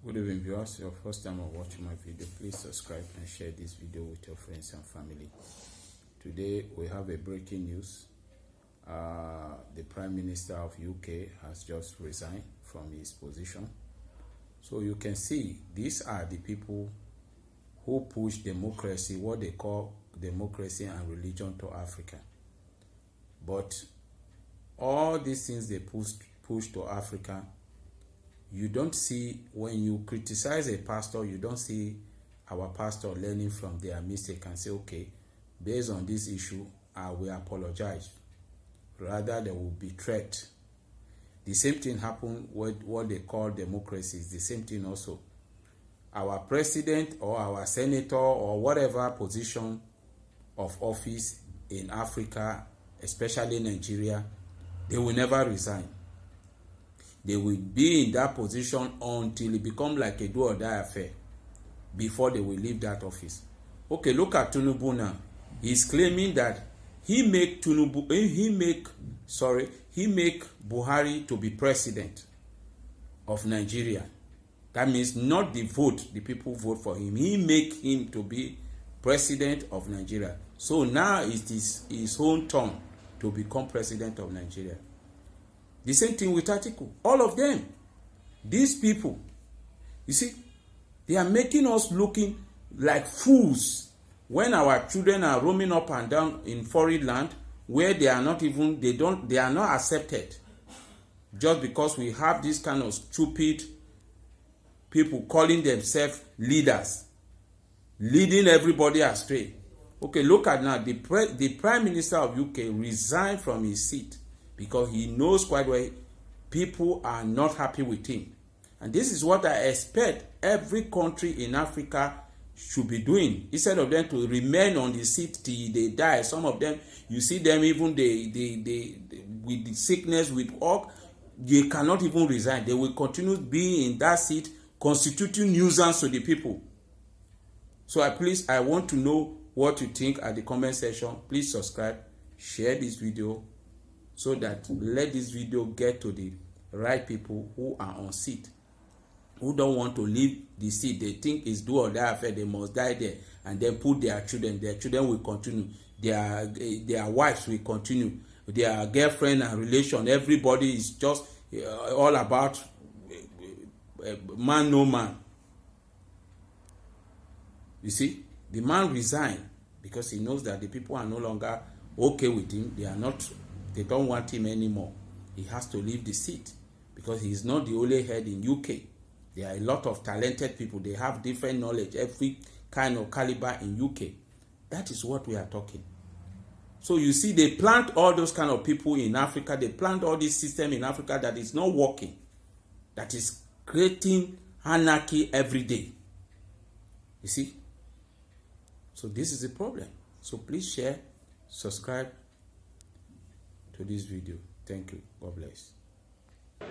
Good evening, viewers. Your first time of watching my video, please subscribe and share this video with your friends and family. Today we have a breaking news. The Prime Minister of UK has just resigned from his position. So you can see these are the people who push democracy, what they call democracy and religion, to Africa. But all these things they push to Africa, you don't see, when you criticize a pastor, you don't see our pastor learning from their mistake and say, okay, based on this issue, I will apologize. Rather, they will be threat. The same thing happened with what they call democracy. It's the same thing also. Our president or our senator or whatever position of office in Africa, especially Nigeria, they will never resign. They will be in that position until it becomes like a do or die affair before they will leave that office. Okay, look at Tinubu now. He's claiming that he make Buhari to be president of Nigeria. That means not the vote, the people vote for him. He make him to be president of Nigeria. So now it is his own turn to become president of Nigeria. The same thing with Atiku. All of them. These people, you see, they are making us looking like fools when our children are roaming up and down in foreign land where they are not even, they are not accepted. Just because we have this kind of stupid people calling themselves leaders, leading everybody astray. Okay, look at now, the Prime Minister of UK resigned from his seat because he knows quite well people are not happy with him. And this is what I expect every country in Africa should be doing. Instead of them to remain on the seat till they die. Some of them, you see them even they with the sickness, with all, they cannot even resign. They will continue being in that seat, constituting nuisance to the people. So I want to know what you think at the comment section. Please subscribe, share this video, so that let this video get to the right people who are on seat, who don't want to leave the seat. They think it's do or die affair, they must die there, and then put their children will continue, their wives will continue, their girlfriend and relation, everybody is just all about man no man. You see, the man resigned because he knows that the people are no longer okay with him. They don't want him anymore. He has to leave the seat because he is not the only head in UK. There are a lot of talented people. They have different knowledge, every kind of caliber in UK. That is what we are talking. So you see, they plant all those kind of people in Africa. They plant all this system in Africa that is not working, that is creating anarchy every day. You see? So this is the problem. So please share, subscribe to this video. Thank you. God bless. Hi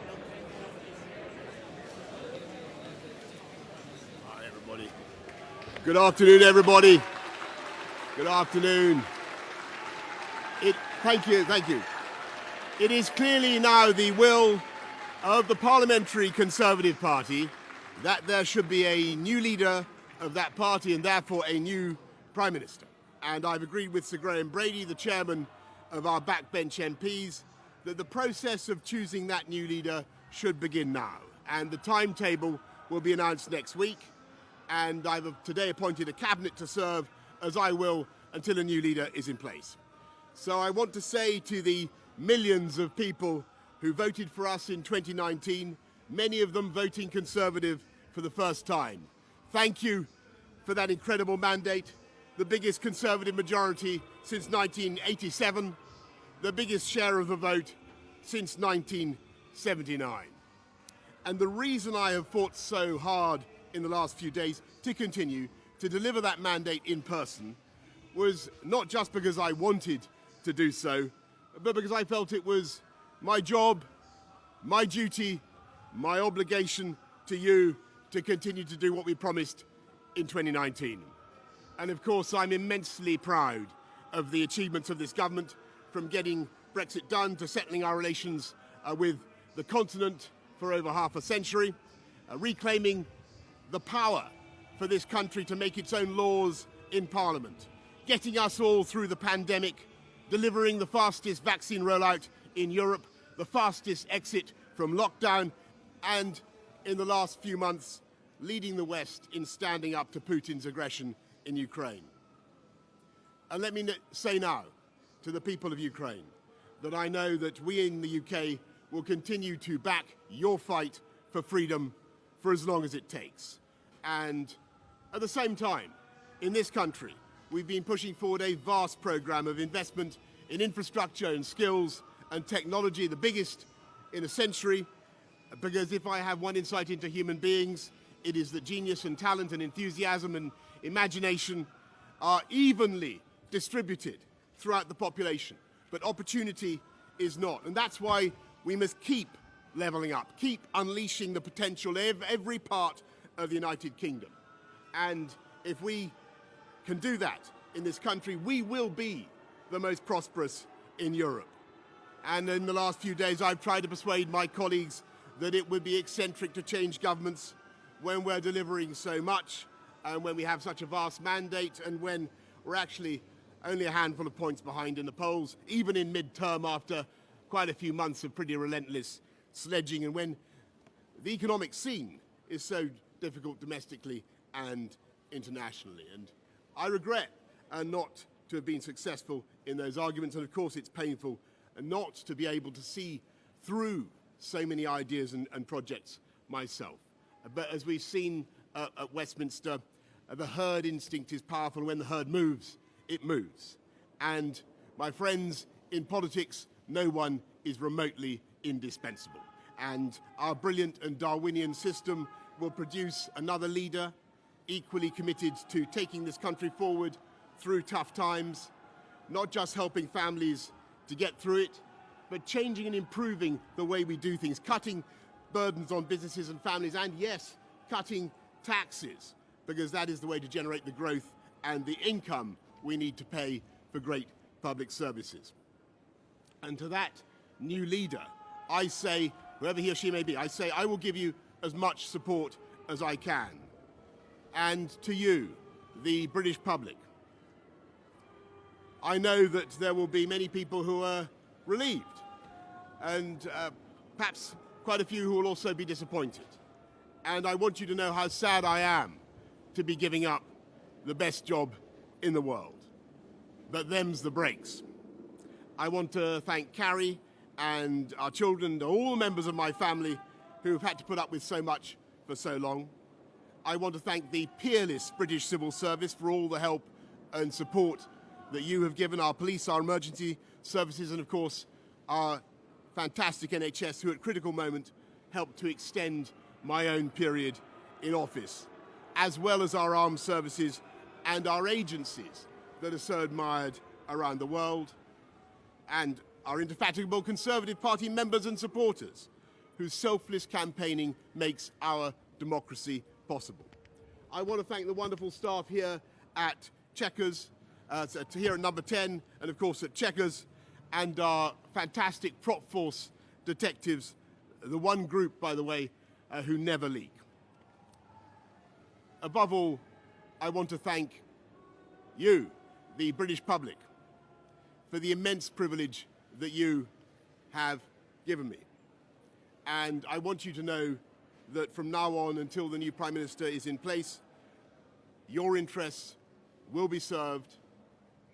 everybody. Good afternoon, everybody. Good afternoon. Thank you. It is clearly now the will of the Parliamentary Conservative Party that there should be a new leader of that party and therefore a new Prime Minister. And I've agreed with Sir Graham Brady, the chairman of our backbench MPs, that the process of choosing that new leader should begin now. And the timetable will be announced next week. And I've today appointed a cabinet to serve, as I will, until a new leader is in place. So I want to say to the millions of people who voted for us in 2019, many of them voting Conservative for the first time, thank you for that incredible mandate, the biggest Conservative majority since 1987, the biggest share of the vote since 1979. And the reason I have fought so hard in the last few days to continue to deliver that mandate in person was not just because I wanted to do so, but because I felt it was my job, my duty, my obligation to you to continue to do what we promised in 2019. And of course, I'm immensely proud of the achievements of this government, from getting Brexit done to settling our relations with the continent for over half a century, reclaiming the power for this country to make its own laws in Parliament, getting us all through the pandemic, delivering the fastest vaccine rollout in Europe, the fastest exit from lockdown, and in the last few months, leading the West in standing up to Putin's aggression in Ukraine. And let me say now to the people of Ukraine that I know that we in the UK will continue to back your fight for freedom for as long as it takes. And at the same time, in this country, we've been pushing forward a vast program of investment in infrastructure and skills and technology, the biggest in a century, because if I have one insight into human beings, it is that genius and talent and enthusiasm and imagination are evenly distributed throughout the population, but opportunity is not. And that's why we must keep levelling up, keep unleashing the potential of every part of the United Kingdom. And if we can do that in this country, we will be the most prosperous in Europe. And in the last few days, I've tried to persuade my colleagues that it would be eccentric to change governments when we're delivering so much, and when we have such a vast mandate, and when we're actually only a handful of points behind in the polls, even in mid-term after quite a few months of pretty relentless sledging, and when the economic scene is so difficult domestically and internationally. And I regret not to have been successful in those arguments, and of course it's painful not to be able to see through so many ideas and projects myself. But as we've seen at Westminster, the herd instinct is powerful. When the herd moves, it moves. And my friends, in politics, no one is remotely indispensable. And our brilliant and Darwinian system will produce another leader equally committed to taking this country forward through tough times, not just helping families to get through it, but changing and improving the way we do things, cutting burdens on businesses and families, and yes, cutting taxes, because that is the way to generate the growth and the income we need to pay for great public services. And to that new leader, I say, whoever he or she may be, I say I will give you as much support as I can. And to you, the British public, I know that there will be many people who are relieved, and perhaps quite a few who will also be disappointed. And I want you to know how sad I am to be giving up the best job in the world. But them's the breaks. I want to thank Carrie and our children and all the members of my family who have had to put up with so much for so long. I want to thank the peerless British civil service for all the help and support that you have given our police, our emergency services, and of course our fantastic NHS, who at critical moment helped to extend my own period in office, as well as our armed services and our agencies that are so admired around the world, and our indefatigable Conservative Party members and supporters, whose selfless campaigning makes our democracy possible. I want to thank the wonderful staff here at Chequers, here at Number 10, and of course at Chequers, and our fantastic prop force detectives, the one group, by the way, who never leak. Above all, I want to thank you, the British public, for the immense privilege that you have given me. And I want you to know that from now on until the new Prime Minister is in place, your interests will be served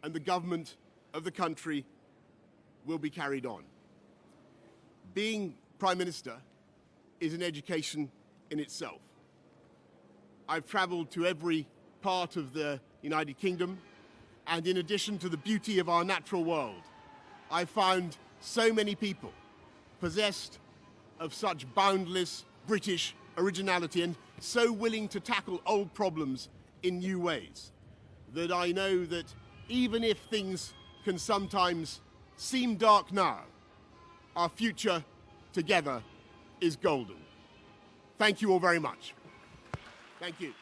and the government of the country will be carried on. Being Prime Minister is an education in itself. I've travelled to every part of the United Kingdom, and in addition to the beauty of our natural world, I found so many people possessed of such boundless British originality and so willing to tackle old problems in new ways that I know that even if things can sometimes seem dark now, our future together is golden. Thank you all very much. Thank you.